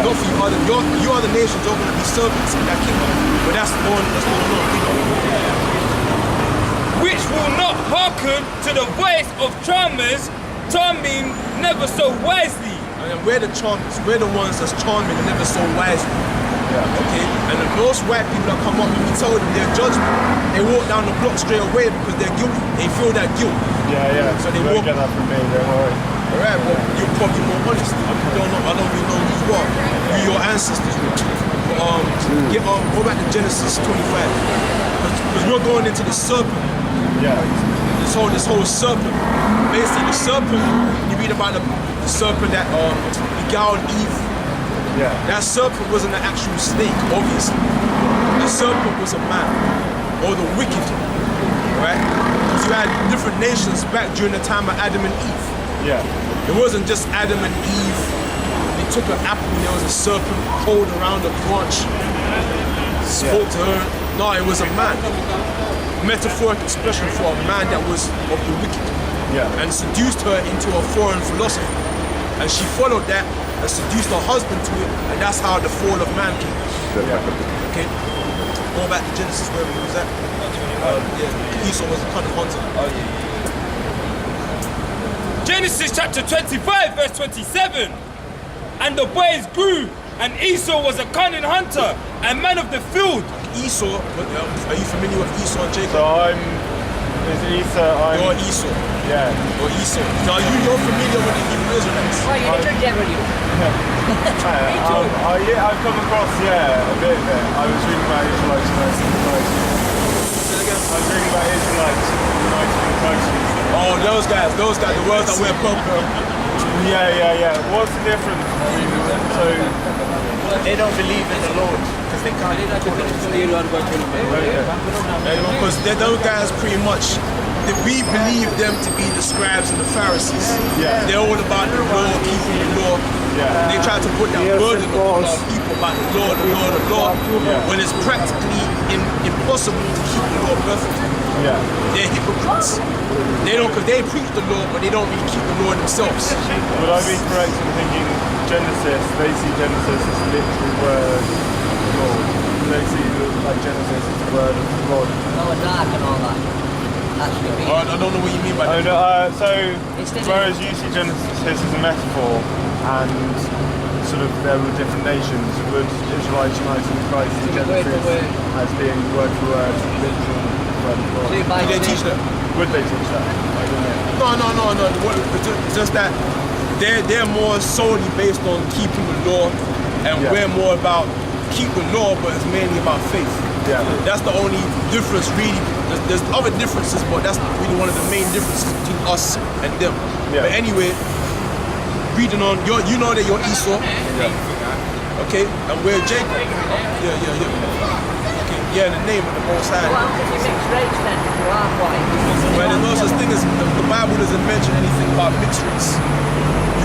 Both of you other nations are going to be serpents in that kingdom. But that's going on. Which will not hearken to the voice of charmers, charming never so wisely. And we're the charmers, we're the ones that's charming and never so wisely. Okay? And the most white people that come up and we tell them their judgment, they walk down the block straight away because they're guilty. They feel that guilt. Yeah. So they won't get that from me, don't worry. Alright, but you're probably more honest. I don't even know who you are, who your ancestors were. Go back to Genesis 25. Because we're going into the serpent. Yeah. This whole serpent. Basically, the serpent, you read about the serpent that beguiled Eve. Yeah. That serpent wasn't an actual snake, obviously. The serpent was a man, or the wicked, right? Because you had different nations back during the time of Adam and Eve. Yeah. It wasn't just Adam and Eve. They took an apple and there was a serpent pulled around a branch, spoke to her. No, it was a man. Metaphoric expression for a man that was of the wicked. Yeah. And seduced her into a foreign philosophy. And she followed that and seduced her husband to it, and that's how the fall of man came. Yeah. Okay? Go back to Genesis, wherever he was at. Esau was a cunning hunter. Genesis chapter 25 verse 27. And the boys grew, and Esau was a cunning hunter, and man of the field. Esau, are you familiar with Esau and Jacob? So you're Esau. Yeah. Or Esau. Now you're familiar with the Hebrew Israelites. Oh, you took them with you. I've come across, a bit of it. I was reading about Israelites first in Christ. I was reading about Israelites united in Christ. Oh, those guys, the ones that wear purple. Yeah. What's the difference between them? So they don't believe in the Lord because they can't. Because those guys pretty much, we believe them to be the scribes and the Pharisees. Yeah. They're all about the law, keeping the law. Yeah. They try to put that burden on people about the law, when it's practically impossible to keep the law perfectly. Yeah. They're hypocrites. They don't, because they preach the law, but they don't really keep the law themselves. Would I be correct in thinking Genesis, they see Genesis as literally word of God? They see like Genesis as the word of God. Noah dark and all that. I don't know what you mean by that. So, whereas you see Genesis as a metaphor and sort of there were different nations, would Israelites united in Christ see Genesis as being word for word, literal word of God? Did they teach that? Would they teach that? I don't know. No. It's just that they're more solely based on keeping the law, and we're more about keep the law, but it's mainly about faith. Yeah. That's the only difference, really. There's other differences, but that's really one of the main differences between us and them. Yeah. But anyway, reading on, you know that you're Esau. Yeah. Okay, and we're Jacob. Yeah. Okay, yeah, the name of the Most High. Well, if you mix race then, you are white. Well, there's no such thing as, the Bible doesn't mention anything about mixed race.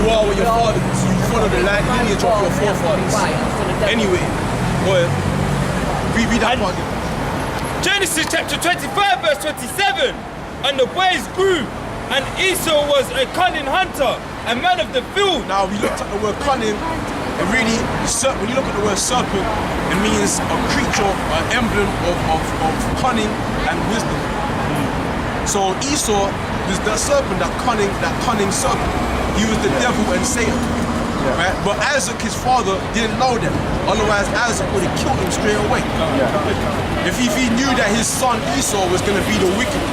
You are what your father is. You follow the lineage of your forefathers. Anyway, boy, read that part. Genesis chapter 25 verse 27. And the boys grew, and Esau was a cunning hunter, a man of the field. Now we looked at the word cunning, and really, when you look at the word serpent, it means a creature, an emblem of cunning and wisdom. So Esau was that serpent, that cunning serpent. He was the devil and Satan. Right? But Isaac, his father, didn't know that. Otherwise, Isaac would have killed him straight away. If he knew that his son Esau was going to be the wicked,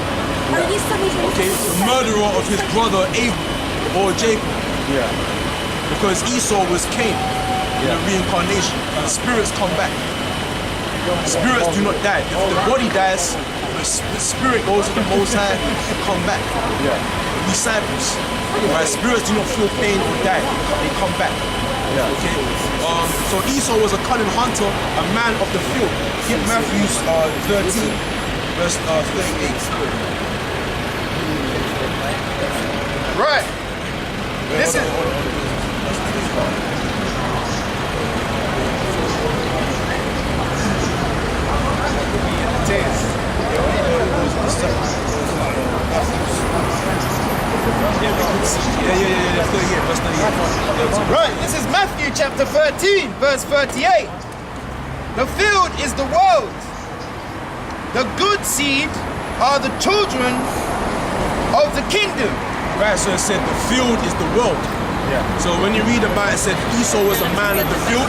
the murderer of his brother Abel or Jacob. Because Esau was Cain in the reincarnation. The spirits come back. Spirits do not die. If the body dies, the spirit goes to the Most High and come back. Disciples. Right? Spirits do not feel pain or die. They come back. Okay. So Esau was a cunning hunter, a man of the field. Get Matthew 13, verse 38. Right. Listen. Yeah, verse 38. Right. Right, this is Matthew chapter 13, verse 38. The field is the world. The good seed are the children of the kingdom. Right, so it said the field is the world. Yeah. So when you read about it, it said Esau was a man of the field.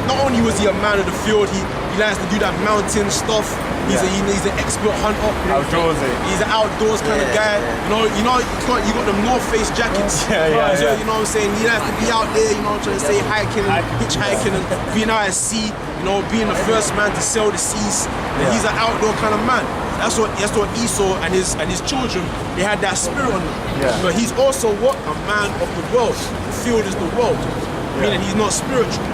Not only was he a man of the field, he likes to do that mountain stuff. He's an expert hunter. Outdoorsy. He's an outdoors kind of guy. You got them North Face jackets. Yeah. So, you know what I'm saying? He likes to be out there, trying to say hiking and hitchhiking and being out at sea, being the first man to sail the seas. And he's an outdoor kind of man. That's what Esau and his children, they had that spirit on them. Yeah. But he's also what? A man of the world. The field is the world. Meaning he's not spiritual.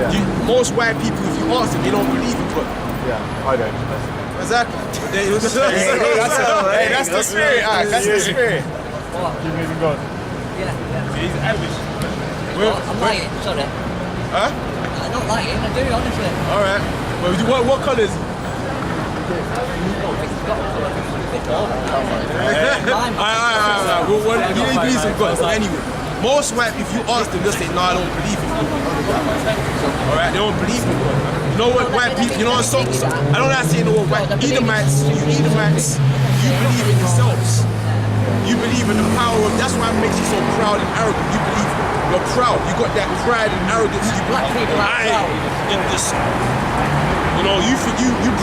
Yeah. Most white people, if you ask them, they don't believe in God. Yeah, I don't. Exactly. Hey, that's the spirit. That's the spirit. What? You believe in God? Yeah. He's Irish. I'm lying, sorry. Huh? I'm not lying, I do, honestly. All right. Well, what colour is he? Alright. Well, he believes in God. But anyway, most white, if you ask them, they'll say, no, I don't believe in God. Alright, they don't believe in God. You know what white people, so I don't like saying the word white. Edomites, you believe in yourselves. You believe in the power of, that's why it makes you so proud and arrogant. You believe you're proud. You got that pride and arrogance. You Black people are proud. in this. You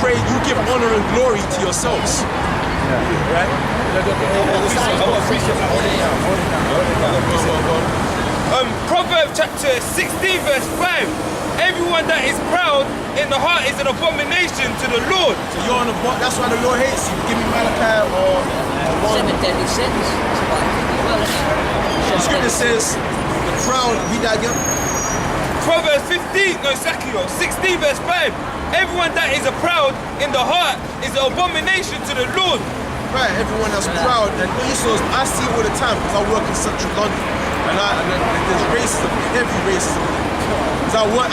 pray, you give honor and glory to yourselves. Right? Proverbs chapter 16 verse 5. Everyone that is proud in the heart is an abomination to the Lord. So you're on the board, that's why the Lord hates you. Give me Malachi or Seven deadly sins. That's what I think as well, isn't it? the scripture says, the proud, read that again. Proverbs 16 verse 5. Everyone that is a proud in the heart is an abomination to the Lord. Right, everyone that's proud, and Esau's, I see all the time because I work in central London, and there's racism, heavy racism. Because I work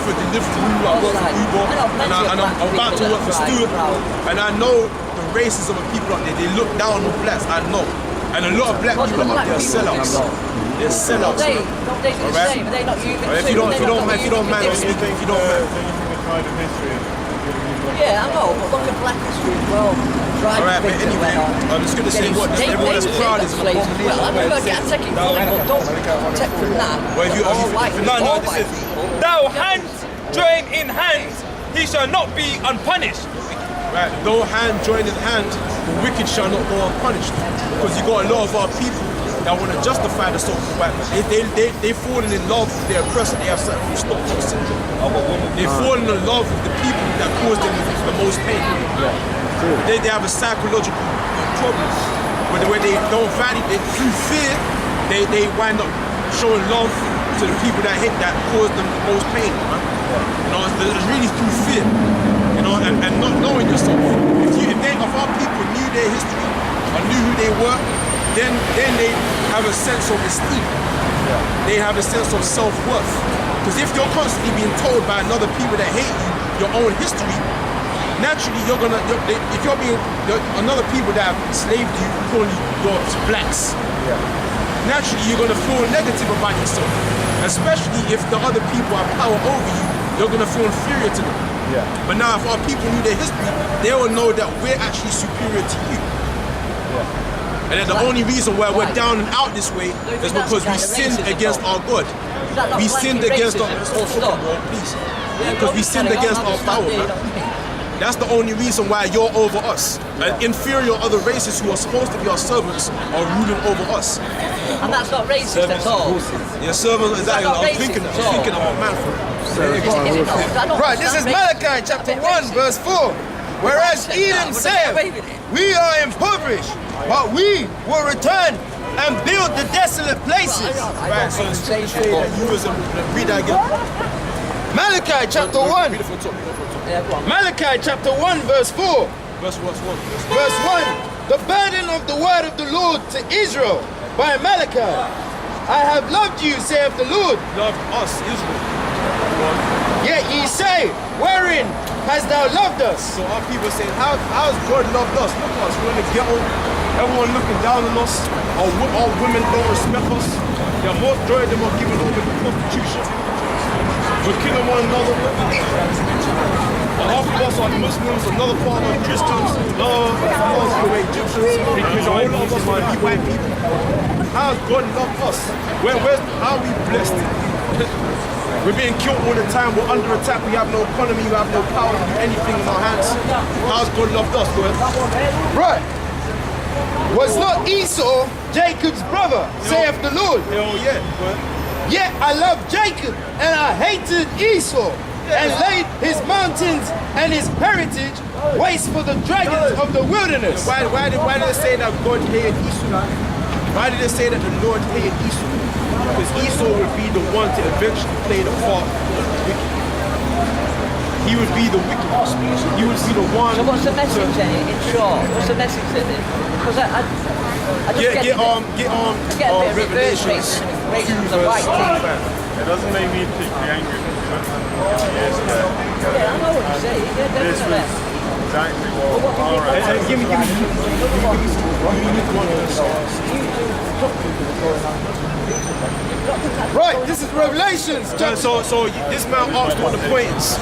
for Deliverance, I work for Uber, and I'm about to work for Stewart, and I know the racism of people out there. They look down on blacks, I know, and a lot of black people out there are sellouts. They're sellouts. Don't they do the same? Are they not you? If you don't mind, I'm speaking. If you don't mind. Kind of history of Yeah, I know, but look at black history as well. Alright, but anyway, I'm just going to say what everyone that's proud is. Well, I'm going to get taking from it, but don't take from that. Well, if you- all white people, all this white is people. thou hands join in hands, he shall not be unpunished. Right, though hand join in hand, the wicked shall not go unpunished. Because you got a lot of our people that want to justify the so-called white man. They've fallen in love with their oppressor. They have something from Stockholm syndrome. They've fallen in love with the people that cause them the most pain. They have a psychological problem where they don't value it through fear. They wind up showing love to the people that cause them the most pain. It's really through fear. And not knowing yourself. If our people knew their history or knew who they were, then they have a sense of esteem. They have a sense of self-worth. Because if you're constantly being told by another people that hate you, your own history, naturally if you're being another people that have enslaved you, calling you blacks, naturally you're gonna feel negative about yourself. Especially if the other people have power over you, you're gonna feel inferior to them. But now if our people knew their history, they will know that we're actually superior to you. And then the only reason why we're down and out this way is because we sinned against our God. We sinned against our please. Because we sinned against our power, man. That's the only reason why you're over us. And inferior other races who are supposed to be our servants are ruling over us. And that's not racist at all. Yeah, servants, exactly. I'm thinking about man for it. Right, this is Malachi chapter 1 verse 4. Whereas Edom said, we are impoverished, but we will return and build the desolate places. Right, so you was read that again. Malachi chapter 1. Read it from the top. Malachi chapter 1 verse 4. Verse 1. Verse 1. The burden of the word of the Lord to Israel by Malachi. I have loved you, saith the Lord. Love us, Israel. Yet ye say, wherein hast thou loved us? So our people saying, how's God loved us? Look at us, we're in the ghetto. Everyone looking down on us. All women don't respect us. The majority of them are given over to prostitution. We're killing one another. Half of us are Muslims, another part are Christians, another part are Egyptians, because all of us want to be white people. How has God loved us? How are we blessed? We're being killed all the time, we're under attack, we have no economy, we have no power to do anything in our hands. How has God loved us, Lord? Right. Was not Esau Jacob's brother, saith the Lord? Hell yeah, Lord. Yet I loved Jacob, and I hated Esau, and laid his mountains and his heritage waste for the dragons of the wilderness. Why did it say that God hated Esau? Why did it say that the Lord hated Esau? Because Esau would be the one to eventually play the part of the wicked. He would be the wicked. He would be the one. So what's the message then, in short? What's the message then? Because I just get on Revelations 2 verse 5. It doesn't make me particularly angry because years ago. Yeah, I know what you're saying. Yeah, This was definitely. exactly what our Give me Right, this is Revelations. So this man asked what the point is.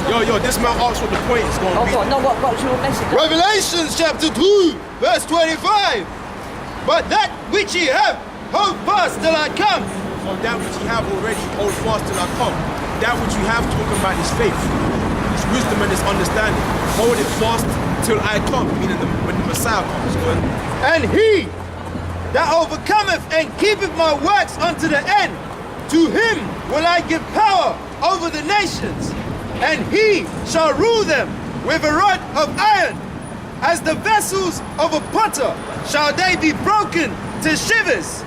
Yo, this man asked what the point is going to Oh be. God, no, what's your message? Revelations chapter 2, verse 25. But that which ye have, hold fast till I come. So that which you have already, hold fast till I come. That which you have talking about is faith. It's wisdom and it's understanding. Hold it fast till I come, meaning when the Messiah comes. And he that overcometh and keepeth my works unto the end, to him will I give power over the nations, and he shall rule them with a rod of iron. As the vessels of a potter shall they be broken to shivers,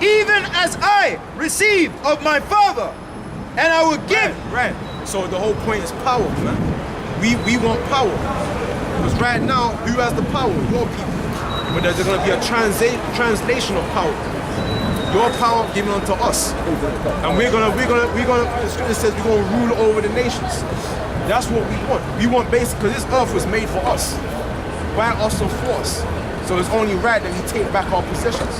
even as I received of my Father, and I will give. Right. So the whole point is power, man. We want power. Because right now, who has the power? Your people. But there's going to be a translation of power. Your power given unto us. And we're gonna, the scripture says we're gonna rule over the nations. That's what we want. We want basically, because this earth was made for us. By us and for us. So it's only right that we take back our possessions.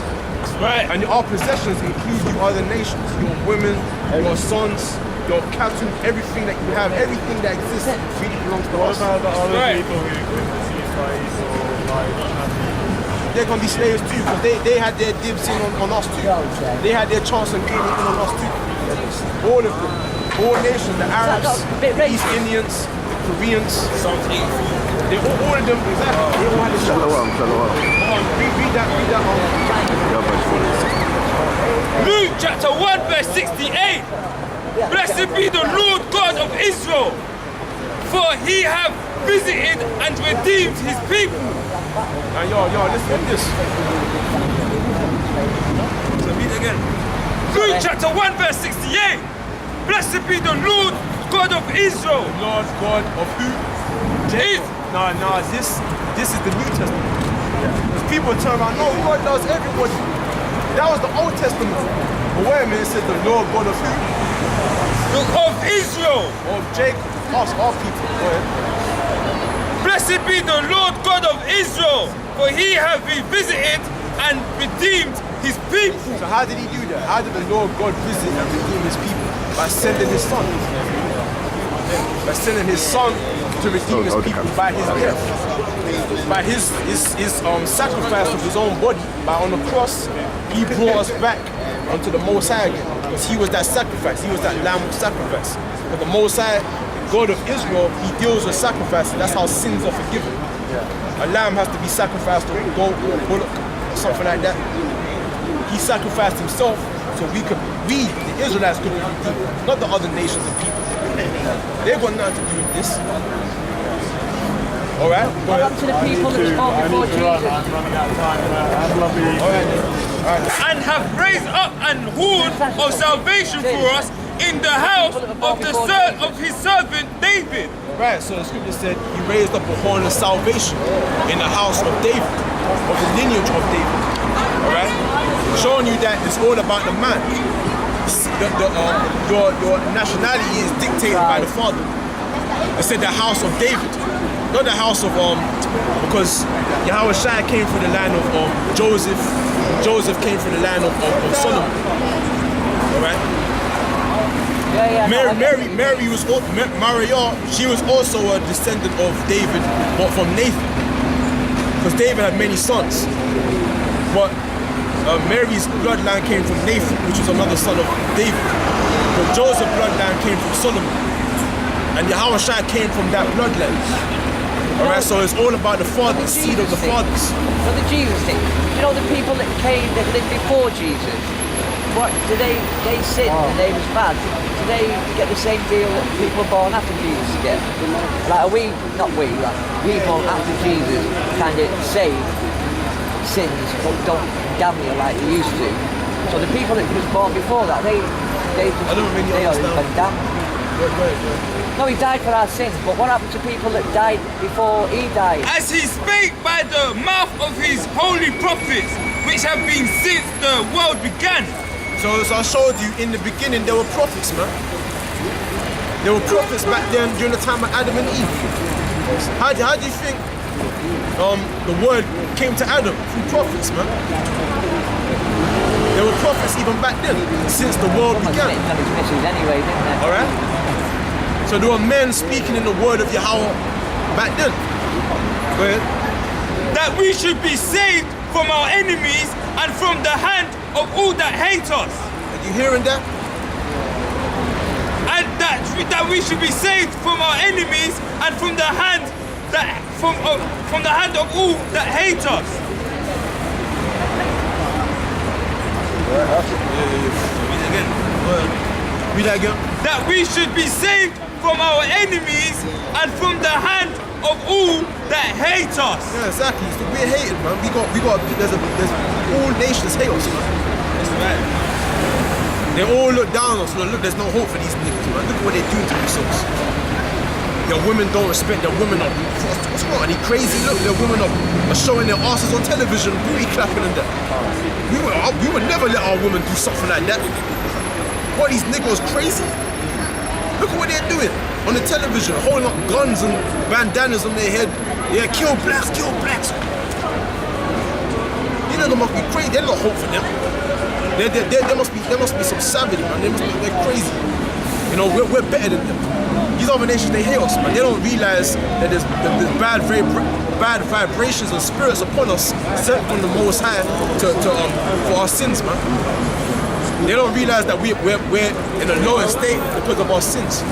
Right. And our possessions include you other nations. Your women, your sons, your cattle, everything that you have, everything that exists really belongs to What us. about the other Right. people who were deceived by Esau, like They're gonna be slaves too, because they had their dibs in on us too. They had their chance of gaining in on us too. All of them. All nations, the Arabs, the East Indians, the Koreans, they all of them, exactly. They all had a chance. Read that. Luke chapter 1 verse 68. Blessed be the Lord God of Israel, for he hath visited and redeemed his people. Now yo, listen to this. So read it again. Luke chapter 1 verse 68. Blessed be the Lord God of Israel. Lord God of who? Is Nah, this is the New Testament. Because people turn around, no, God loves everybody. That was the Old Testament. But wait a minute, it said the Lord God of who? of Israel. Of Jacob, us, our people. Go ahead. Blessed be the Lord God of Israel, for he hath revisited and redeemed his people. So how did he do that? How did the Lord God visit and redeem his people? By sending his son. By sending his son to redeem his people by his death. By his sacrifice of his own body. By on the cross, he brought us back unto the Most High again. Because he was that sacrifice. He was that lamb of sacrifice. But the Most High, God of Israel, he deals with sacrifices. That's how sins are forgiven. A lamb has to be sacrificed, or a goat or a bullock or something like that. He sacrificed himself so we, the Israelites, could be redeemed, not the other nations and people. They've got nothing to do with this. All right? Go What ahead. happened to the people that was born before Jesus? I'm running out of time. Have a lovely evening. All right, then. All right. And have raised up an horn of salvation for us in the house of his servant David. Right, so the scripture said he raised up a horn of salvation in the house of David, of the lineage of David. All right? Showing you that it's all about the man. Your nationality is dictated by the father. It said the house of David, not the house of because Yahweh Shai came from the line of Joseph, Joseph came from the land of Solomon. All right. Mary was Maria. She was also a descendant of David, but from Nathan, because David had many sons. But Mary's bloodline came from Nathan, which was another son of David. But Joseph's bloodline came from Solomon, and Yahushua came from that bloodline. All right, so it's all about the fathers, seed of the fathers. So the Jesus thing, you know the people that lived before Jesus, what do they sinned and they was bad? Do they get the same deal that people born after Jesus get? Like people after Jesus kind of saved sins but don't damn you like they used to. So the people that was born before that, they I don't really understand. Damned. No, he died for our sins, but what happened to people that died before he died? As he spake by the mouth of his holy prophets, which have been since the world began. So as I showed you, in the beginning there were prophets, man. There were prophets back then during the time of Adam and Eve. How do you think the word came to Adam? Through prophets, man. There were prophets even back then, since the world began. Anyway, didn't they? All right? So there were men speaking in the word of Yahweh back then. Go ahead. That we should be saved from our enemies and from the hand of all that hate us. Are you hearing that? And that we should be saved from our enemies and from the hand from the hand of all that hate us. Read that again. That we should be saved from our enemies and from the hand of all that hate us. Yeah, exactly. So we're hated, man. There's all nations hate us, man. That's right. They all look down on us. Look, there's no hope for these niggas, man. Look at what they're doing to themselves. Their women don't respect their women up. What's wrong? Are they crazy? Look, their women are showing their asses on television, booty clapping and that. We would never let our women do something like that. What, these niggas crazy? Look at what they're doing on the television, holding up guns and bandanas on their head. Yeah, kill blacks, kill blacks. You niggas must be crazy. There's no hope for them. There must be some savage, man. They're crazy. You know, we're better than them. These other nations, they hate us, man. They don't realize that there's bad vibrations and spirits upon us sent from the Most High for our sins, man. They don't realize that we're in a lower state because of our sins.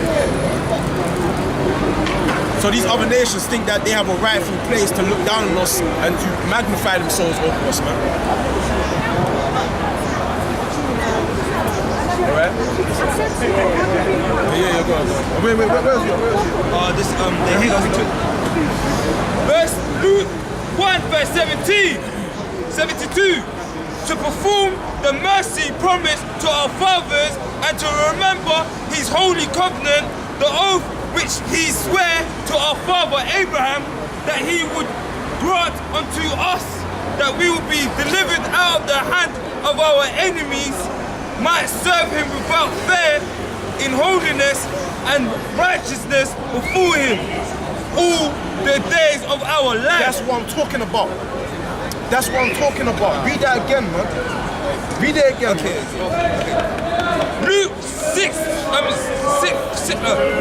So these other nations think that they have a rightful place to look down on us and to magnify themselves over us, man. Alright? Yeah, go on. Wait, where's you? They hate us too. Verse Luke 1, verse 72. To perform the mercy promised to our fathers and to remember his holy covenant, the oath which he sware to our father Abraham, that he would grant unto us that we would be delivered out of the hand of our enemies, might serve him without fear in holiness and righteousness before him all the days of our life. That's what I'm talking about. That's what I'm talking about. Read that again, man. Read it again. Okay. Luke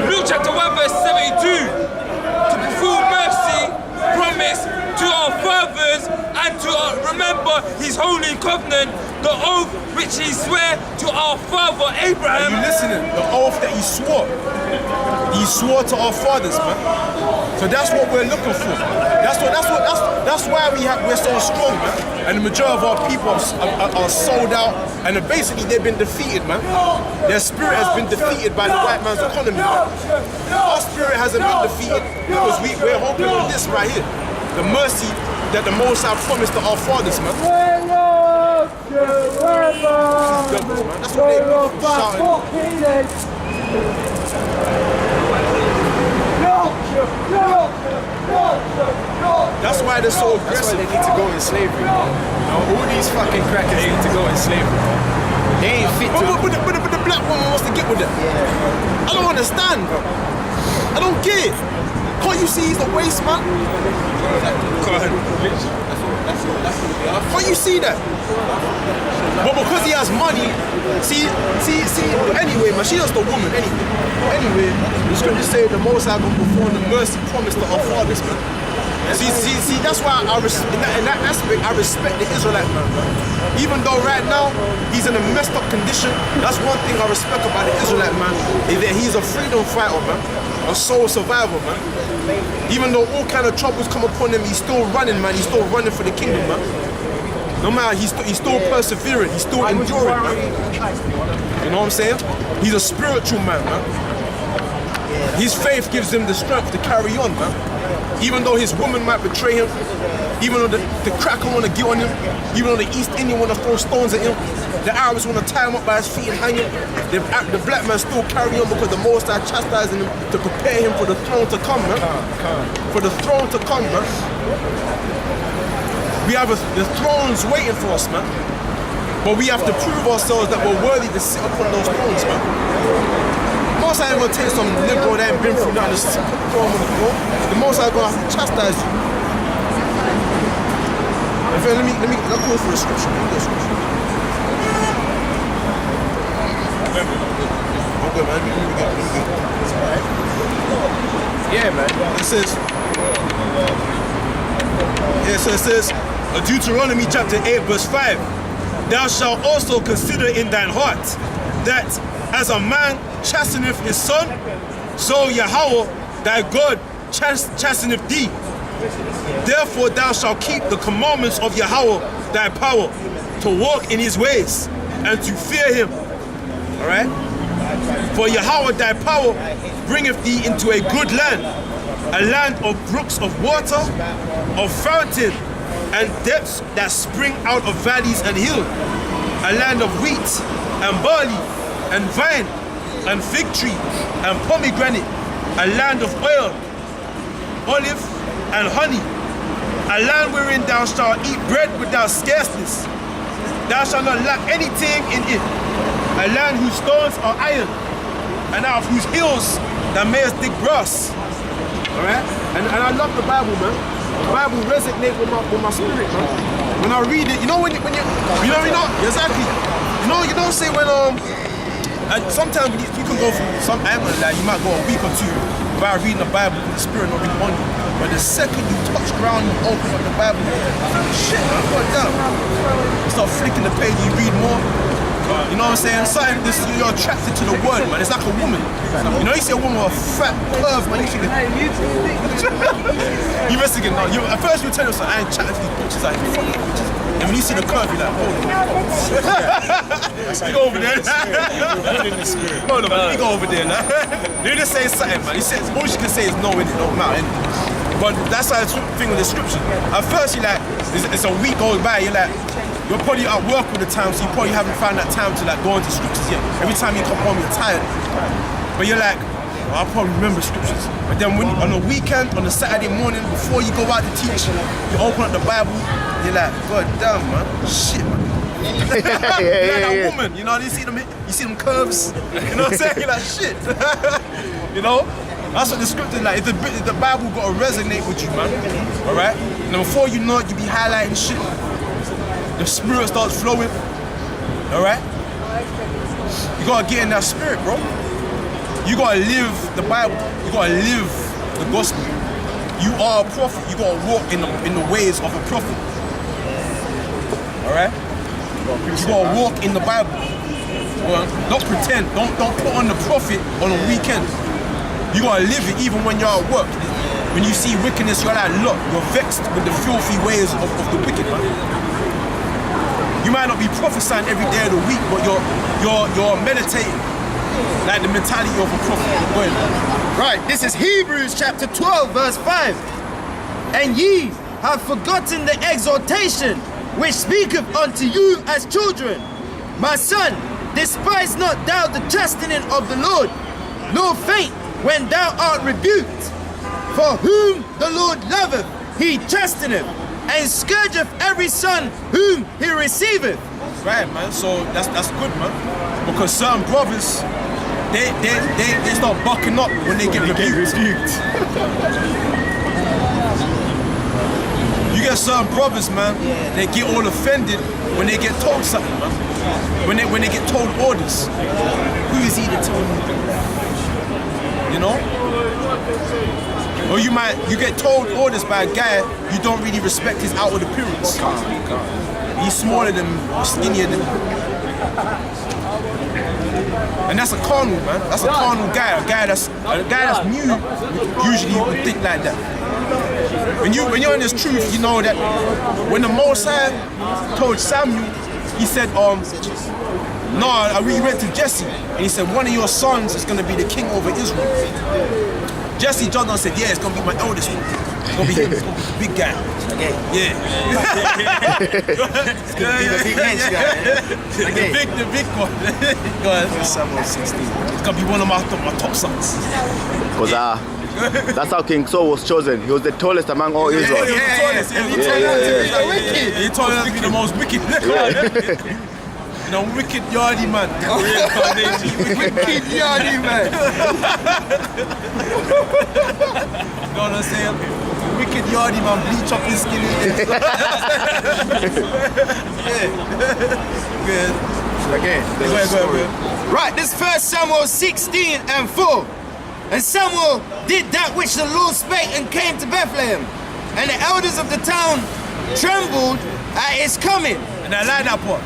Luke chapter 1, verse 72. To perform mercy, promise to our fathers, and to remember his holy covenant, the oath which he swore to our father Abraham. Are you listening? The oath that he swore. He swore to our fathers, man. So that's what we're looking for. That's why we're so strong, man. And the majority of our people are sold out, and basically they've been defeated, man. Their spirit has been defeated by the white man's economy, man. Our spirit hasn't been defeated because we're hoping on this right here. The mercy that the Most High promised to our fathers, man. That's what they're shouting. That's why they're so aggressive. That's why they need to go in slavery, man. You know, all these fucking crackers need to go in slavery, man. They ain't fit to... But the black woman wants to get with them. I don't understand, bro. I don't get it. Can't you see he's the waste man? Go ahead. Can't you see that? But because he has money, see, anyway, man, she just a woman, anyway. The scriptures say the Most High gonna perform the mercy promised to our fathers, man. See, that's why in that aspect, I respect the Israelite man, man. Even though right now, he's in a messed up condition, that's one thing I respect about the Israelite man, is that he's a freedom fighter, man. A soul survivor, man. Even though all kind of troubles come upon him, he's still running, man. He's still running for the kingdom, man. No matter, he's still persevering, he's still enduring, man. You know what I'm saying? He's a spiritual man, man. His faith gives him the strength to carry on, man. Even though his woman might betray him, even though the cracker want to get on him, even though the East Indian want to throw stones at him, the Arabs want to tie him up by his feet and hang him, the black man still carry on because the Most High chastising him to prepare him for the throne to come, man. For the throne to come, man. We have the thrones waiting for us, man. But we have to prove ourselves that we're worthy to sit upon those thrones, man. Most High ain't gonna take some liberal that ain't been through nothing and just throw him on the floor. The Most High gonna have to chastise you. In fact, let's go through the scripture. Let me go through the scripture. I'm good, man. Let me go. Yeah, man. It says, Deuteronomy chapter 8, verse 5. Thou shalt also consider in thine heart that as a man chasteneth his son, so Yahweh thy God chasteneth thee. Therefore thou shalt keep the commandments of Yahweh thy power, to walk in his ways, and to fear him. Alright? For Yahweh thy power bringeth thee into a good land, a land of brooks of water, of fountain, and depths that spring out of valleys and hills, a land of wheat and barley and vine and fig tree and pomegranate, a land of oil, olive and honey, a land wherein thou shalt eat bread without scarceness. Thou shalt not lack anything in it, a land whose stones are iron, and out of whose hills thou mayest dig brass. Alright? And I love the Bible, man. The Bible resonates with my spirit, man. When I read it, exactly. You don't say when and sometimes you can go from some angle, like you might go a week or two without reading the Bible because the spirit not really on you. But the second you touch ground, you open up the Bible, you think, shit, man, what that? You start flicking the page, you read more. You know what I'm saying? Something this, you're attracted to the word, man. It's like a woman. You know, you see a woman with a fat curve, man. You think, you must think, no. At first you tell yourself, I ain't chatting to these bitches, like, fuck these bitches. And when you see the curve, you're like, holy you go over there. Hold on, man. You go over there, man. You just say something, man. You say, all you can say is no, it don't matter. But that's how the thing with the scripture. At first, you're like, it's a week goes by, you're like, you're probably at work all the time, so you probably haven't found that time to like go into scriptures yet. Every time you come home, you're tired. But you're like, oh, I'll probably remember scriptures. But then when on a weekend, on a Saturday morning, before you go out to teach, you open up the Bible, you're like, God damn, man, shit, man. You're like that woman, you know, you see them curves, you know what I'm saying? You're like, shit. You know? That's what the scripture is like. The Bible got to resonate with you, man. Alright? And before you know it, you be highlighting shit. The spirit starts flowing. Alright? You gotta get in that spirit, bro. You gotta live the Bible. You gotta live the gospel. You are a prophet. You gotta walk in the ways of a prophet. Alright? You gotta walk in the Bible. Well, don't pretend. Don't put on the prophet on a weekend. You gotta live it even when you're at work. When you see wickedness, you're like, look, you're vexed with the filthy ways of the wicked, man. You might not be prophesying every day of the week, but you're meditating like the mentality of a prophet. Right, this is Hebrews chapter 12, verse 5. And ye have forgotten the exhortation which speaketh unto you as children. My son, despise not thou the chastening of the Lord, nor faint when thou art rebuked. For whom the Lord loveth, he chasteneth, and scourgeth every son whom he receiveth. Right, man. So that's good, man. Because certain brothers, they start bucking up when they get rebuked. You get there's certain brothers, man, they get all offended when they get told something, man. When they get told orders. Who is he to tell me? You know? Or you get told orders by a guy you don't really respect his outward appearance. He's smaller than, skinnier than. And that's a carnal, man. That's a carnal guy. A guy that's new usually would think like that. When you're in this truth, you know that when the Most High told Samuel, he said, he went to Jesse and he said, one of your sons is going to be the king over Israel. Jesse jumped and said, yeah, it's going to be my eldest one. It's going to be him. It's going to be the big guy. Okay. Yeah. It's going to be the big hench guy. Okay. The big one. Go ahead. Samuel 16. It's going to be one of my top sons. Because that's how King Saul was chosen. He was the tallest among all Israel. He told us to be the most wicked. The wicked yardy man. Wicked yardy man. You know what I'm saying? Wicked yardy man, bleach up his skin. Good. Okay. Go ahead. Right, this 1 Samuel 16 and 4. And Samuel did that which the Lord spake and came to Bethlehem. And the elders of the town trembled at his coming. And I like that part.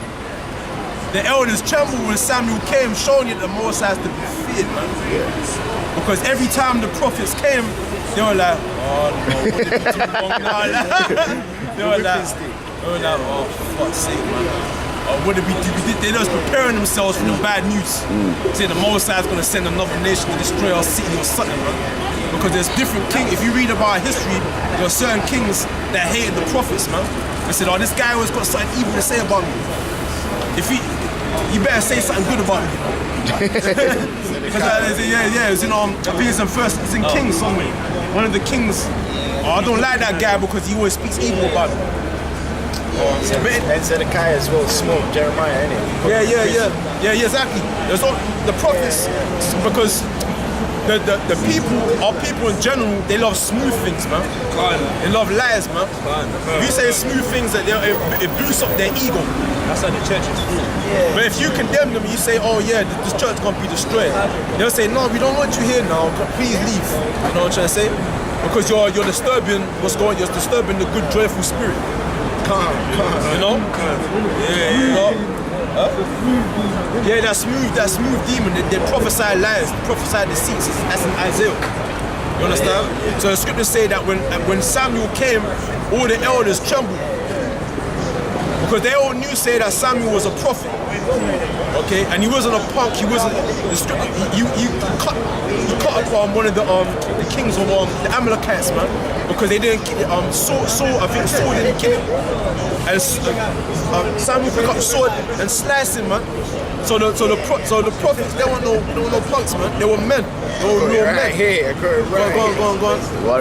The elders trembled when Samuel came, showing you that the Most High to be feared, man. Because every time the prophets came, they were like, oh no, what did we do wrong now? They were like, oh, for fuck's sake, man. What did we do? They're just preparing themselves for the bad news. Saying the Most High is going to send another nation to destroy our city or something, man. Because there's different kings. If you read about history, there are certain kings that hated the prophets, man. They said, oh, this guy always got something evil to say about me. You better say something good about me. Because it's in, I think it's in Kings somewhere. One of the kings, I don't like that guy because he always speaks evil about me. And Zedekiah as well smoked Jeremiah, innit? Yeah, exactly. There's all the prophets, because the people, our people in general, they love smooth things, man. They love lies, man. If you say smooth things, that it boosts up their ego. That's how the church is. But if you condemn them, you say, oh yeah, this church is going to be destroyed. They'll say, no, we don't want you here now. Please leave. You know what I'm trying to say? Because you're disturbing you're disturbing the good, joyful spirit. You know? Yeah, you know? Yeah, that smooth demon, they prophesy lies, prophesy deceits. That's in Isaiah. You understand? So the scriptures say that when Samuel came, all the elders trembled. Because they all knew, say that Samuel was a prophet. Okay? And he wasn't a punk, he wasn't the scripture. He cut upon one of the kings of the Amalekites, man. Because they didn't Saul didn't kill him. And Samuel picked up the sword and sliced him, man. So the prophets, they weren't no punks, man. They were men. They were real men. Here, go on.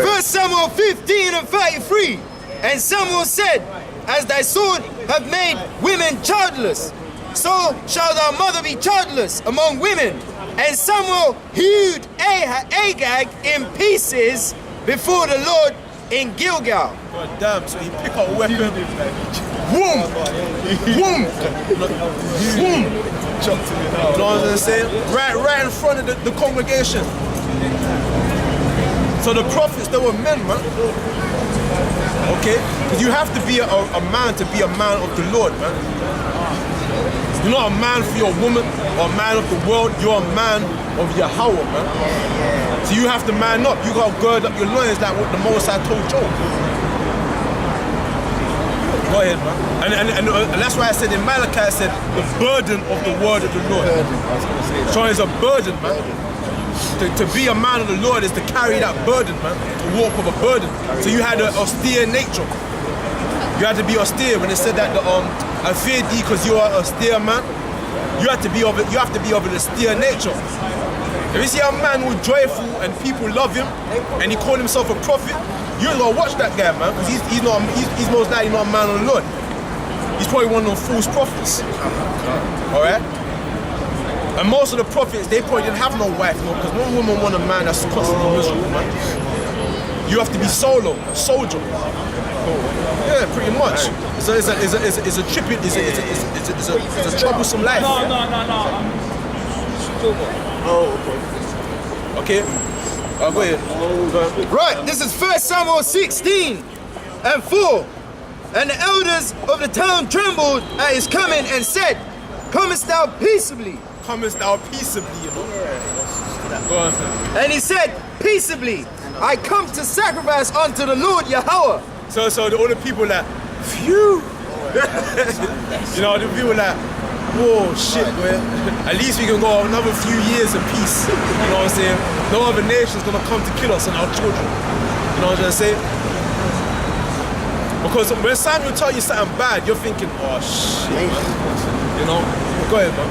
1 Samuel 15 and 33. And Samuel said, as thy sword have made women childless, so shall thy mother be childless among women. And Samuel hewed Agag in pieces before the Lord in Gilgal. God damn, so he picked up a weapon. Boom! Boom! Boom! You know what I'm saying? Right in front of the congregation. So the prophets, they were men, man. Okay? Because you have to be a man to be a man of the Lord, man. You're not a man for your woman or a man of the world. You're a man of Yahweh, man. So you have to man up. You got to gird up your loins like what the Most High told Job. Go ahead, man. And that's why I said in Malachi, I said the burden of the word of the Lord. So it's a burden, man. To be a man of the Lord is to carry that burden, man. To walk with a burden. So you had an austere nature. You had to be austere. When it said that I fear thee because you are an austere man, you have to be of an austere nature. If you see a man who's joyful and people love him and he called himself a prophet, you ain't gonna watch that guy, man, because he's most likely not a man of the Lord. He's probably one of those false prophets. Alright? And most of the prophets, they probably didn't have no wife, because no woman want a man that's constantly miserable, man. you have to be solo, soldier. Yeah, pretty much. So it's a tripping, it's a troublesome life. No. Okay. Go ahead. Right, this is 1 Samuel 16:4. And the elders of the town trembled at his coming and said, comest thou peaceably? Comest thou peaceably, you know? Go on. And he said, peaceably, I come to sacrifice unto the Lord Yahweh. So all the people like, phew. You know, the people like, whoa, shit, man. At least we can go another few years of peace. You know what I'm saying? No other nation's gonna come to kill us and our children. You know what I'm saying? Because when Samuel tells you something bad, you're thinking, oh shit, man. You know? Go ahead, man.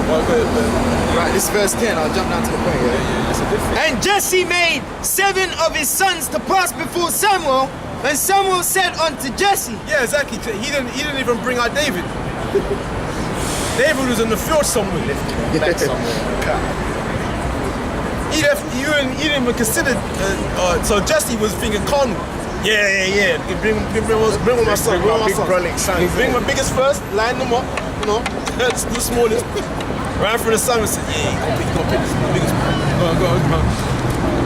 Go ahead, man. Right, this is verse 10, I'll jump down to the point here. That's a good thing. And Jesse made 7 of his sons to pass before Samuel, and Samuel said unto Jesse, Yeah, exactly. He didn't even bring out David. David was in the field somewhere. He didn't even consider. So Jesse was thinking carnal. Yeah. Bring my son. Bring my biggest first. Line them up. You know, that's the smallest. Ran for the son and said, "Yeah, you gonna pick the biggest one." Go on.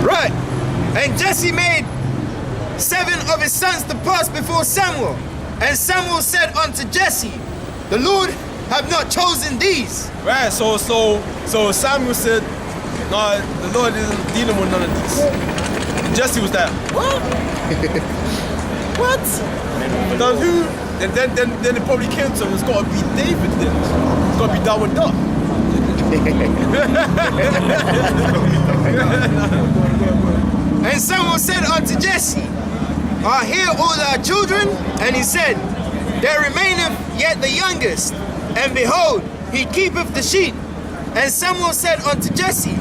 right, and Jesse made 7 of his sons to pass before Samuel, and Samuel said unto Jesse, the Lord have not chosen these. Right. So Samuel said, "No, the Lord isn't dealing with none of these." And Jesse was like, "What? What? Now who?" And then it probably came to him. It's got to be David. Then it's got to be David. And Samuel said unto Jesse, are here all thy children? And he said, there remaineth yet the youngest, and behold, he keepeth the sheep. And Samuel said unto Jesse,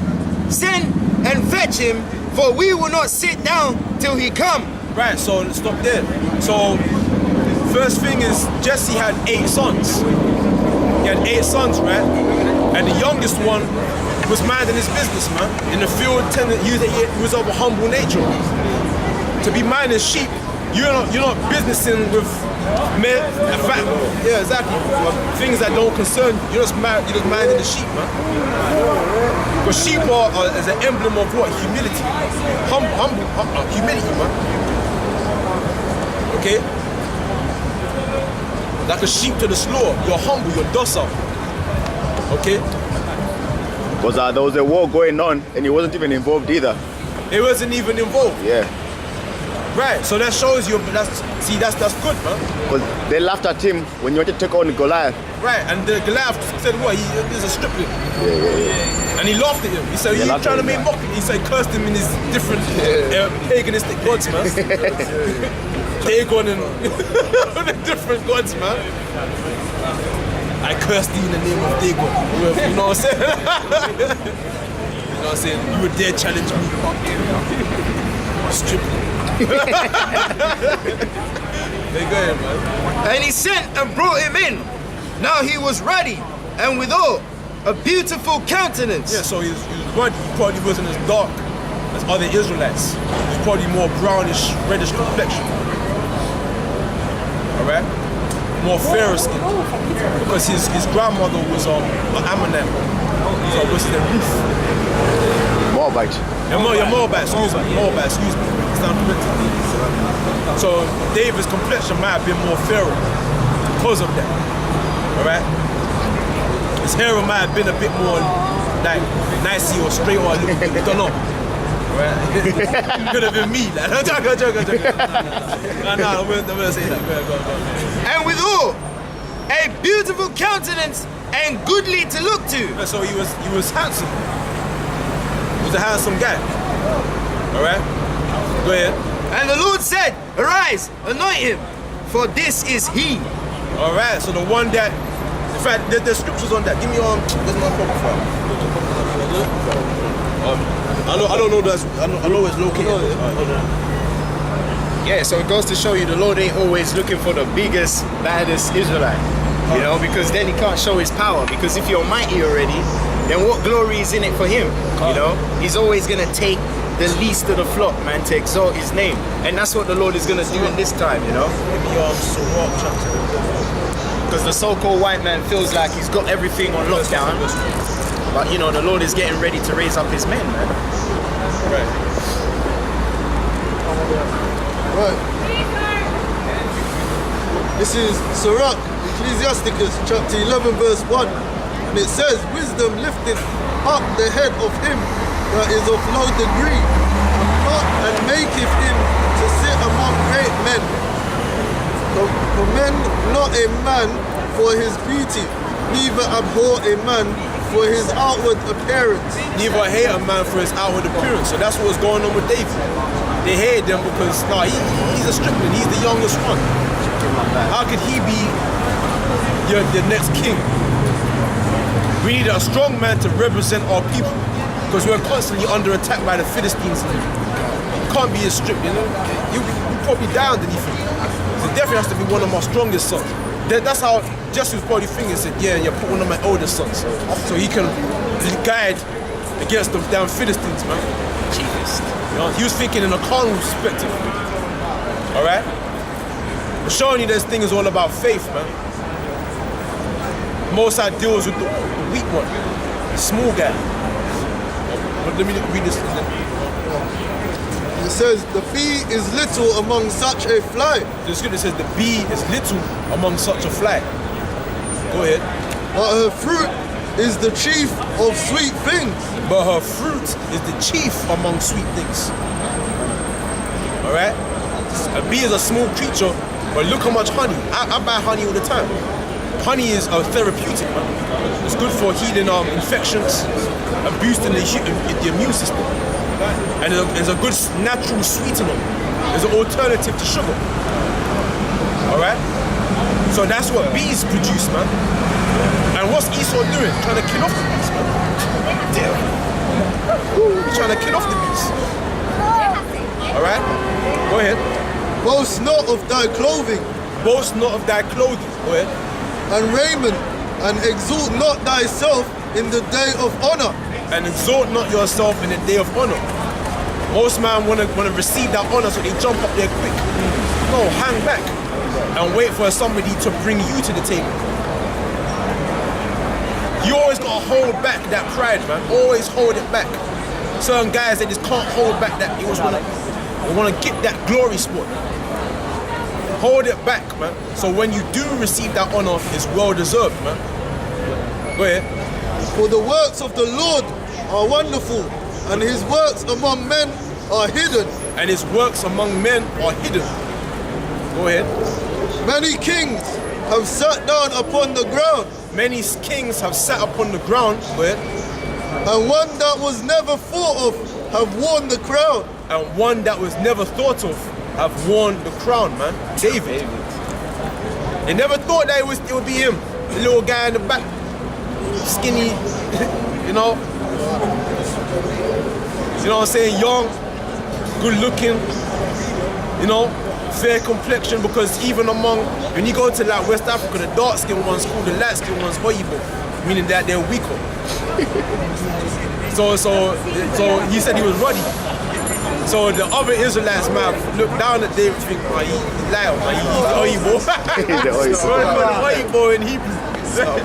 send and fetch him, for we will not sit down till he come. Right, so stop there. So first thing is Jesse had 8 sons. He had 8 sons, right? And the youngest one was minding his business, man. In the field, he was of a humble nature. To be minding sheep, you're not businessing with men. In fact, yeah, exactly. Things that don't concern you. You're just minding the sheep, man. Because sheep is an emblem of what? Humility. Humility, man. Okay? Like a sheep to the slaughter. You're humble, you're docile. Okay? Because there was a war going on and he wasn't even involved either. It wasn't even involved. Yeah. Right, so that shows you, that's good, man. Because they laughed at him when he wanted to take on Goliath. Right, and the Goliath said what? He's a stripling. Yeah. And he laughed at him. He said, you're trying to make mockery. He said, cursed him in his different paganistic gods, man. Dagon and the different gods, man. I cursed you in the name of Dagon. You know what I'm saying? You know what I'm saying? You would dare challenge me. Stripling. They go ahead, man. And he sent and brought him in. Now he was ruddy, and withal a beautiful countenance. Yeah, so he was ruddy. He probably wasn't as dark as other Israelites. He was probably more brownish, reddish complexion. Alright? More fairer skin. Because his grandmother was an Ammonite. So what's the Ruth? Moabite. Moabite, excuse me. It's not corrected. So David's complexion might have been more fairer because of that. Alright? His hair might have been a bit more like nicey or straight or a little bit, I don't know. Right? Could have been me. Like, joke. No, I'm gonna say that. Go. And withal a beautiful countenance and goodly to look to. Yeah, so he was handsome. He was a handsome guy. Alright? Go ahead. And the Lord said, arise, anoint him, for this is he. Alright, so the one that, in fact, there's scriptures on that. Give me there's my proper file. I don't know that's, I know it's located. Yeah, so it goes to show you the Lord ain't always looking for the biggest, baddest Israelite. You know, because then he can't show his power. Because if you're mighty already, then what glory is in it for him? You know, he's always gonna take the least of the flock, man, to exalt his name. And that's what the Lord is going to do in this time, you know? Because the so-called white man feels like he's got everything on lockdown. But, you know, the Lord is getting ready to raise up his men, man. Right. Right. This is Sirach, Ecclesiasticus, chapter 11, verse 1. And it says, wisdom lifteth up the head of him that is of low degree, and maketh him to sit among great men. Commend not a man for his beauty, neither abhor a man for his outward appearance. Neither hate a man for his outward appearance. So that's what's going on with David. They hated him because he's a stripling, he's the youngest one. How could he be the next king? We need a strong man to represent our people because we're constantly under attack by the Philistines. You can't be a strip, you know? You probably die underneath him. So definitely has to be one of my strongest sons. That's how Jesse was probably thinking, said, yeah, you put one of my oldest sons. So he can guide against the damn Philistines, man. Cheapest. You know, he was thinking in a carnal perspective. Alright? But showing you this thing is all about faith, man. Most High deals with the weak one, the small guy. But let me read this. It says, the bee is little among such a fly. The scripture says the bee is little among such a fly. Go ahead. But her fruit is the chief of sweet things. But her fruit is the chief among sweet things. Alright? A bee is a small creature, but look how much honey. I buy honey all the time. Honey is a therapeutic, man. It's good for healing infections and boosting the immune system. And it's a good natural sweetener. It's an alternative to sugar. Alright? So that's what bees produce, man. And what's Esau doing? Trying to kill off the bees, man. Damn. He's trying to kill off the bees. Alright? Go ahead. Boast not of thy clothing. Boast not of thy clothing. Go ahead. And raiment, and exalt not thyself in the day of honor. And exalt not yourself in the day of honor. Most men want to receive that honor, so they jump up there quick. No, hang back and wait for somebody to bring you to the table. You always gotta hold back that pride, man. Always hold it back. Certain guys, they just can't hold back that. They want to get that glory spot. Hold it back, man. So when you do receive that honor, it's well deserved, man. Go ahead. For the works of the Lord are wonderful, and his works among men are hidden. And his works among men are hidden. Go ahead. Many kings have sat down upon the ground. Many kings have sat upon the ground. Go ahead. And one that was never thought of have worn the crown. And one that was never thought of have worn the crown, man. David. They never thought that it would be him. The little guy in the back. Skinny, you know. You know what I'm saying? Young, good looking, you know, fair complexion, because even among, when you go to like West Africa, the dark skinned ones called the light skinned ones Oyibo, meaning that they're weaker. So he said he was ruddy. So the other Israelites might look down at David and think, oh, he's light, he's Oyibo. He's the Oyibo. Oyibo in Hebrew. No. You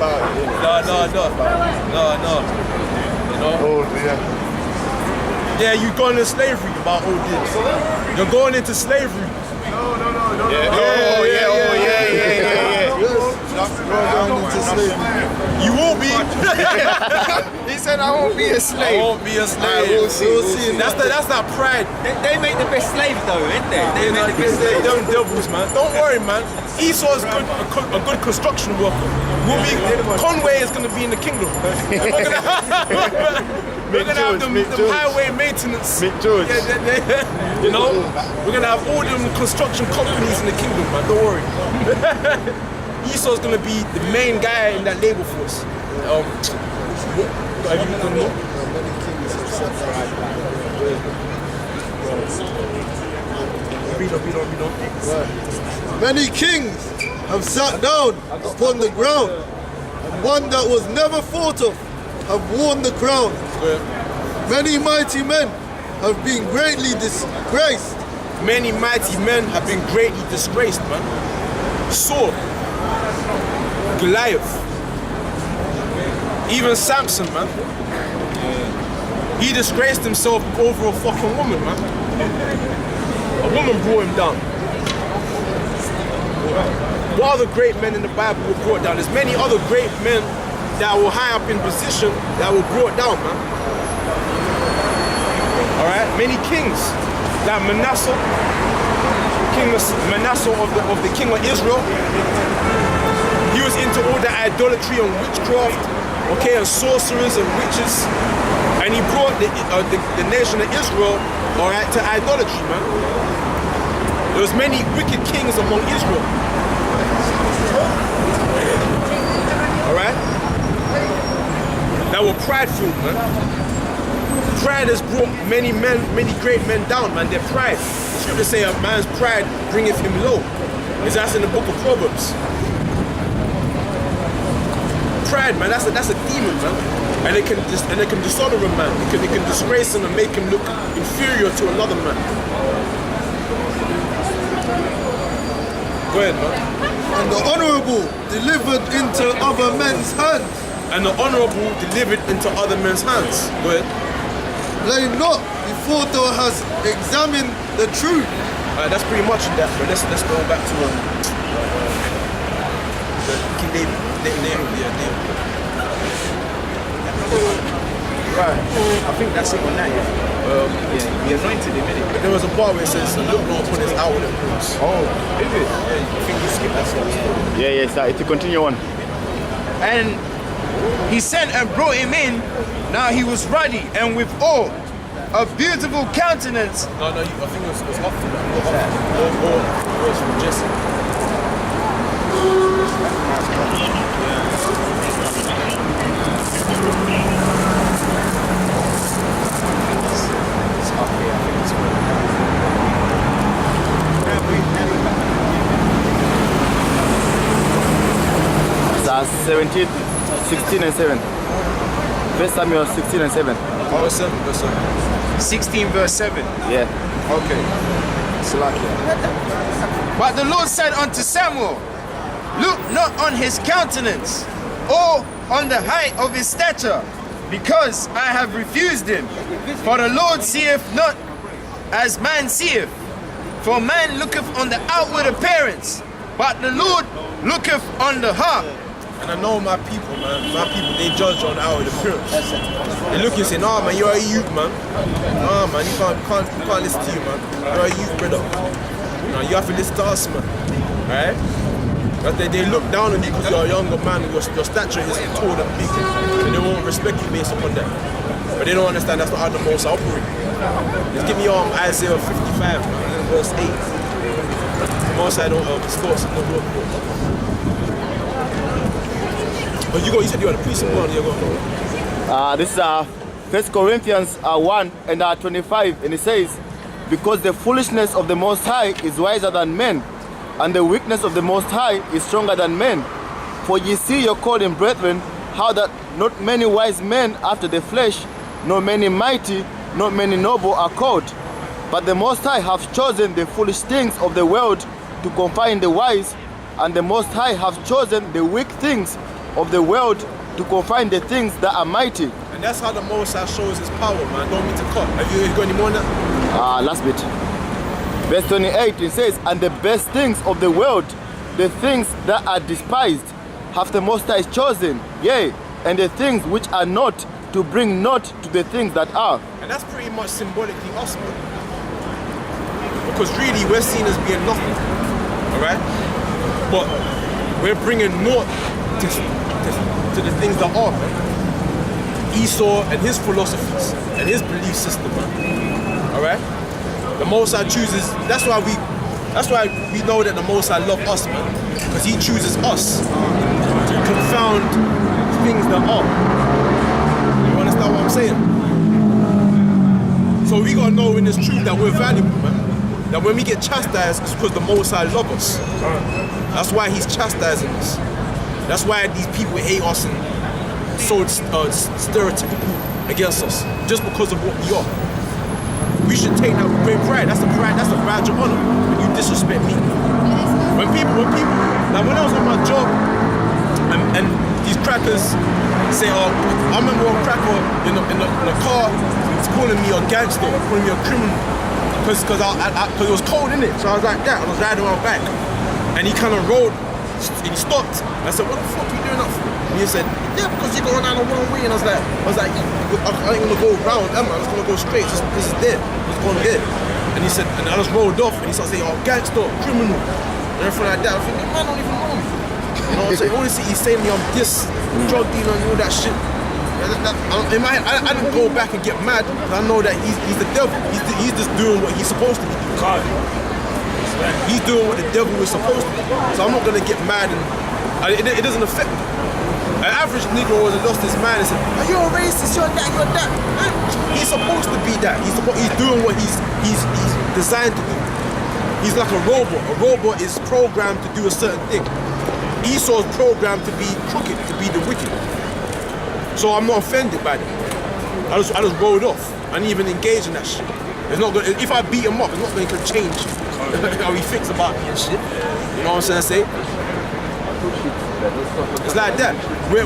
know? Oh, yeah. Yeah, you're going into slavery about all this. You're going into slavery. No. Yeah. You will be. He said, I won't be a slave. I won't be a slave. We'll see. That's that pride. They make the best slave though, ain't they? They make the best slave. Them devils, man. Don't worry, man. Esau's a good construction worker. Conway is going to be in the kingdom. We're going to have them highway maintenance. Mick George. You know? We're going to have all them construction companies in the kingdom, man. Don't worry. Esau's going to be the main guy in that labor force. Many kings have sat down upon the ground, and one that was never thought of have worn the crown. Many mighty men have been greatly disgraced. Many mighty men have been greatly disgraced, man. Saul, Goliath, even Samson, man. He disgraced himself over a fucking woman, man. A woman brought him down. What other great men in the Bible were brought down? There's many other great men that were high up in position that were brought down, man. Alright? Many kings. That Manasseh of the king of Israel, he was into all the idolatry and witchcraft, okay, and sorcerers and witches, and he brought the nation of Israel, all right, to idolatry, man. There was many wicked kings among Israel, all right, that were prideful, man. Pride has brought many great men down, man. Their pride. The scriptures say a man's pride bringeth him low. That's in the book of Proverbs. Pride, man, that's a demon, man. And it can dishonor a man. It can disgrace him and make him look inferior to another man. Go ahead, man. And the honorable delivered into other men's hands. And the honorable delivered into other men's hands. Go ahead. Lay not before thou hast examined the truth. That's pretty much that, but let's go back to King David. David. Right, I think that's it on that, yeah. He anointed him, innit? But there was a part where it says, look not upon his outward appearance. Oh, is it? Yeah, I think you skipped that sort of stuff. Yes, to continue on. And he sent and brought him in. Now he was ruddy and with all a beautiful countenance. No, I think it was after that. Or it's from Jesse. It's up here, I think it's Psalm 17, 16 and 7. 1 Samuel 16 and 7. verse 7. 16 verse 7. Yeah. Okay. But the Lord said unto Samuel, look not on his countenance, or on the height of his stature, because I have refused him. For the Lord seeth not as man seeth. For man looketh on the outward appearance, but the Lord looketh on the heart. And I know my people, man. My people, they judge on outward appearance. They look and say, nah, man, you're a youth, man. Nah, man, you can't listen to you, man. You're a youth, brother. Nah, you have to listen to us, man. Alright? But they look down on you because you're a younger man. Your stature is tall and big. And they won't respect you based upon that. But they don't understand that's not how the most operate. Just give me Isaiah 55, man, verse 8. Most I don't thoughts in the Lord. But you said you had a piece of blood. This is 1 Corinthians 1 and 25, and it says, because the foolishness of the Most High is wiser than men, and the weakness of the Most High is stronger than men. For ye see your calling, brethren, how that not many wise men after the flesh, nor many mighty, not many noble are called. But the Most High hath chosen the foolish things of the world to confine the wise, and the Most High hath chosen the weak things of the world to confine the things that are mighty. And that's how the Most High shows his power, man. Don't mean to cut. Have you got any more on that? Last bit. Verse 28, it says, and the best things of the world, the things that are despised, hath the Most High chosen, yea, and the things which are not, to bring not to the things that are. And that's pretty much symbolically us, man. Because really, we're seen as being nothing, alright? But we're bringing naught to the things that are, man. Esau and his philosophies and his belief system, man. Alright? The Most High chooses, that's why we know that the Most High loves us, man. Because he chooses us to confound things that are. You understand what I'm saying? So we gotta know in this truth that we're valuable, man. That when we get chastised, it's because the Most High loves us. That's why he's chastising us. That's why these people hate us and so stereotypical against us, just because of what we are. we should take that with great pride. That's a badge of honor when you disrespect me. When people, like when I was on my job, and these crackers say, oh, I remember one cracker in the car, was calling me a gangster, calling me a criminal, because it was cold, innit? So I was like that, I was riding on my back, and he kind of rode, and he stopped. I said, what the fuck are you doing that for? And he said, yeah, because you're going down the wrong way. And I was like, I ain't gonna go round, am I? I'm just gonna go straight. This is there. It's going there. And he said, and I just rolled off, and he started saying, oh, gangster, criminal, and everything like that. I think, man, don't even know me. You know what I'm saying? Only he's saying me I'm this drug dealer and all that shit. In my head, I didn't go back and get mad, because I know that he's the devil. He's just doing what he's supposed to be doing. He's doing what the devil is supposed to do. So I'm not gonna get mad, and it doesn't affect me. An average Negro would have lost his mind and said, oh, you're a racist, you're that, you're that. He's supposed to be that. He's doing what he's designed to do. He's like a robot. A robot is programmed to do a certain thing. Esau's programmed to be crooked, to be the wicked. So I'm not offended by that. I just rolled off. I didn't even engage in that shit. It's not gonna, if I beat him up, it's not going to change how he thinks about me and shit. You know what I'm saying? It's like that. We're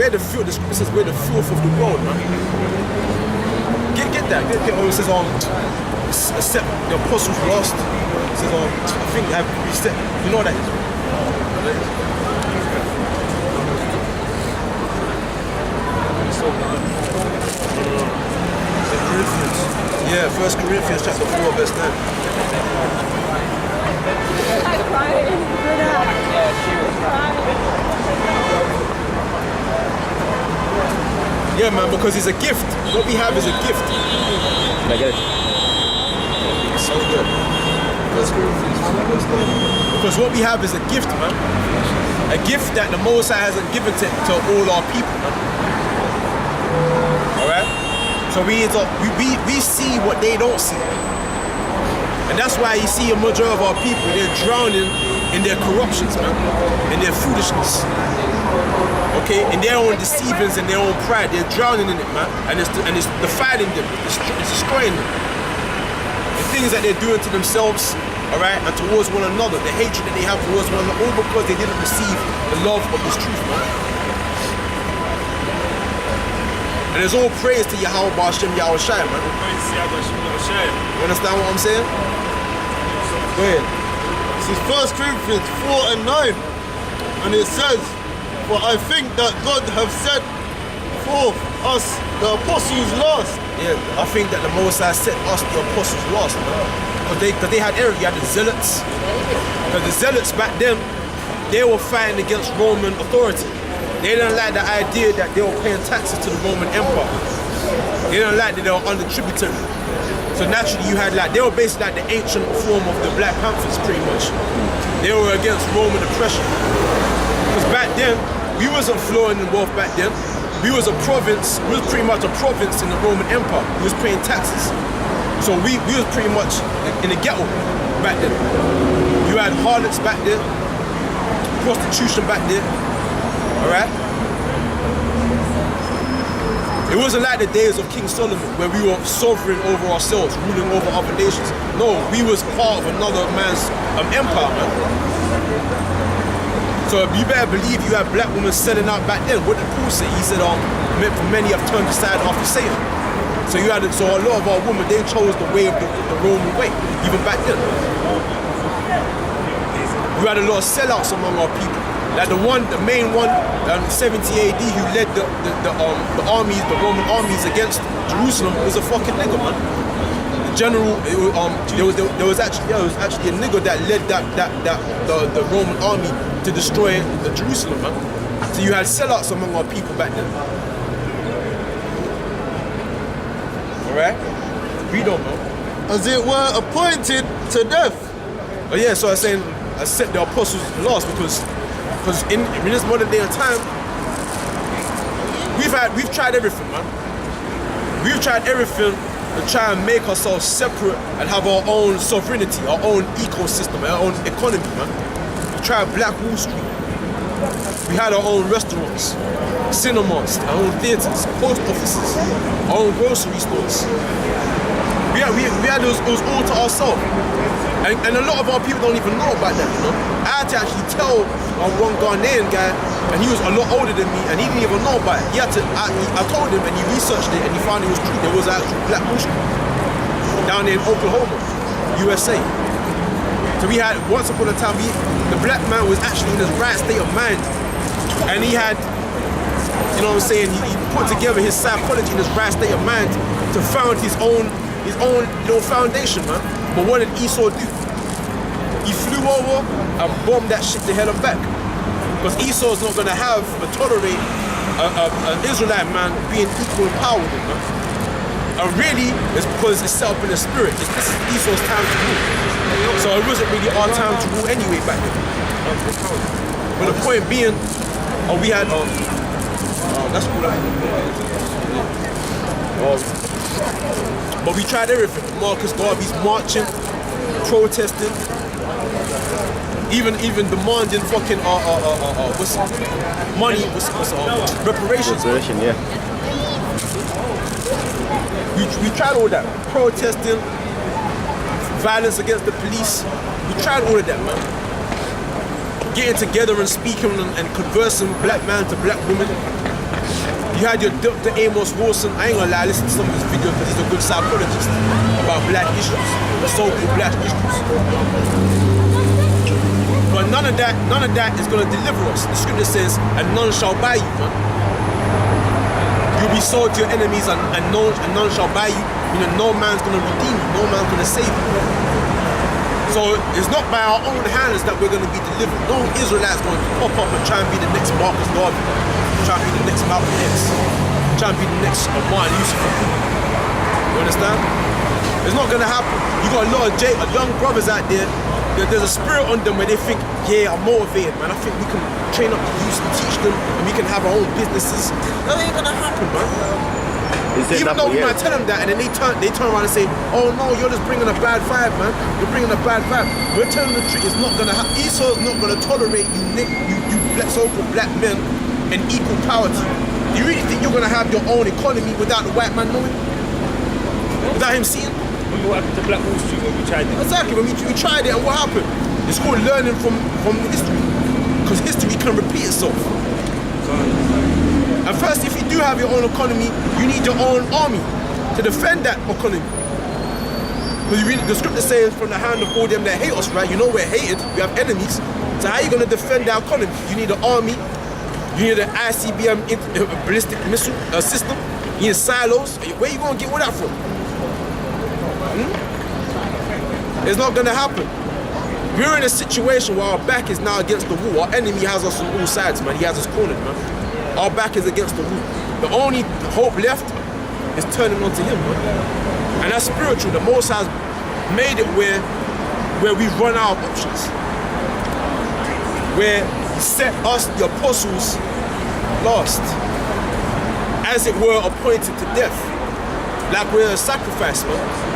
the filth. The scripture says we're the filth of the world, man. Get that. Get what it says on. Except the apostles lost. It says on. I think they have reset. You know what that is. Yeah, 1 Corinthians chapter 4, verse 9. Yeah, man, because it's a gift. What we have is a gift. Can I get it? So good. 1 Corinthians 4, verse 9. Because what we have is a gift, man. A gift that the Most High hasn't given to all our people, man. Alright? So we see what they don't see. And that's why you see a majority of our people, they're drowning in their corruptions, man. In their foolishness. Okay? In their own deceivings and their own pride. They're drowning in it, man. And it's defiling them. It's destroying them. The things that they're doing to themselves, alright, and towards one another. The hatred that they have towards one another, all because they didn't receive the love of this truth, man. And there's all praise to Yahweh Ba'ashem Yahweh Shai, man. You understand what I'm saying? Go ahead. This is 1 Corinthians 4 and 9. And it says, for I think that God have set forth us, the apostles, last. Yeah, I think that the Most High set us, the apostles, last, man. Because they had error. You had the zealots. Because the zealots back then, they were fighting against Roman authority. They didn't like the idea that they were paying taxes to the Roman Empire. They didn't like that they were under tributary. So naturally you had they were basically like the ancient form of the Black Panthers, pretty much. They were against Roman oppression. Because back then, we wasn't flowing in wealth back then. We was a province, we was pretty much a province in the Roman Empire. We was paying taxes. So we was pretty much in the ghetto back then. You had harlots back there, prostitution back there. Alright? It wasn't like the days of King Solomon where we were sovereign over ourselves, ruling over other nations. No, we was part of another man's empire, man. So you better believe you had black women selling out back then. What did Paul say? He said, for many have turned aside after Satan. So a lot of our women, they chose the way of the Roman way, even back then. You had a lot of sellouts among our people. Like the main one, 70 AD, who led the armies, the Roman armies against Jerusalem, was a fucking nigger, man. The general, there was actually a nigger that led the Roman army to destroy Jerusalem, man. So you had sellouts among our people back then. Alright? Read on, man. As it were appointed to death. Oh yeah, so I set the apostles last because in this modern day of time, we've tried everything, man. We've tried everything to try and make ourselves separate and have our own sovereignty, our own ecosystem, our own economy, man. We tried Black Wall Street. We had our own restaurants, cinemas, our own theaters, post offices, our own grocery stores. We we had it was all to ourselves. And a lot of our people don't even know about that, you know. I had to actually tell one Ghanaian guy, and he was a lot older than me, and he didn't even know about it. I told him, and he researched it, and he found it was true. There was an actual black Muslim down there in Oklahoma, USA. So we had, once upon a time, the black man was actually in his right state of mind, and he had, you know what I'm saying, he put together his psychology in his right state of mind to found his own little foundation, man. But what did Esau do? He flew over and bombed that shit to hell and back. Because Esau's not going to have or tolerate an Israelite man being equal in power with him, man. And really, it's because it's set up in the spirit. This is Esau's time to rule. So it wasn't really our time to rule anyway back then. But the point being, we had, that's cool. But we tried everything. Marcus Garvey's marching, protesting, even demanding fucking money, reparations. Reparation, yeah. We tried all that. Protesting, violence against the police. We tried all of that, man. Getting together and speaking and conversing black man to black woman. You had your Dr. Amos Wilson. I ain't gonna lie, listen to some of his videos because he's a good psychologist about black issues, the so-called black issues. But none of that is gonna deliver us. The scripture says, and none shall buy you, man. You'll be sold to your enemies and none shall buy you. You know, no man's gonna redeem you, no man's gonna save you. So it's not by our own hands that we're gonna be delivered. No Israelite's gonna pop up and try and be the next Marcus Garvey. Try and be the next Malcolm X, try and be the next Martin Luther King. You understand? It's not gonna happen. You got a lot of young brothers out there. There's a spirit on them where they think, yeah, I'm motivated, man. I think we can train up the youth and teach them, and we can have our own businesses. That ain't gonna happen, man. Even though we might tell them that, and then they turn around and say, oh no, you're just bringing a bad vibe, man. You're bringing a bad vibe. We're telling the truth. It's not gonna happen. Esau's not gonna tolerate you so-called black men and equal power to you. Do you really think you're gonna have your own economy without the white man knowing? Without him seeing? Remember what happened to Black Wall Street when we tried it? Exactly, when we tried it, and what happened? It's called learning from history. Because history can repeat itself. And first, if you do have your own economy, you need your own army to defend that economy. Because the scripture says, from the hand of all them that hate us, right? You know we're hated, we have enemies. So how are you gonna defend our economy? You need an army. You need an ICBM ballistic missile system. You need silos. Where you gonna get all that from? It's not gonna happen. We're in a situation where our back is now against the wall. Our enemy has us on all sides, man. He has us cornered, man. Our back is against the wall. The only hope left is turning onto him, man. And that's spiritual. The Most High has made it where we run out of options. Where set us, the apostles, last, as it were, appointed to death. Like we're a sacrifice, man.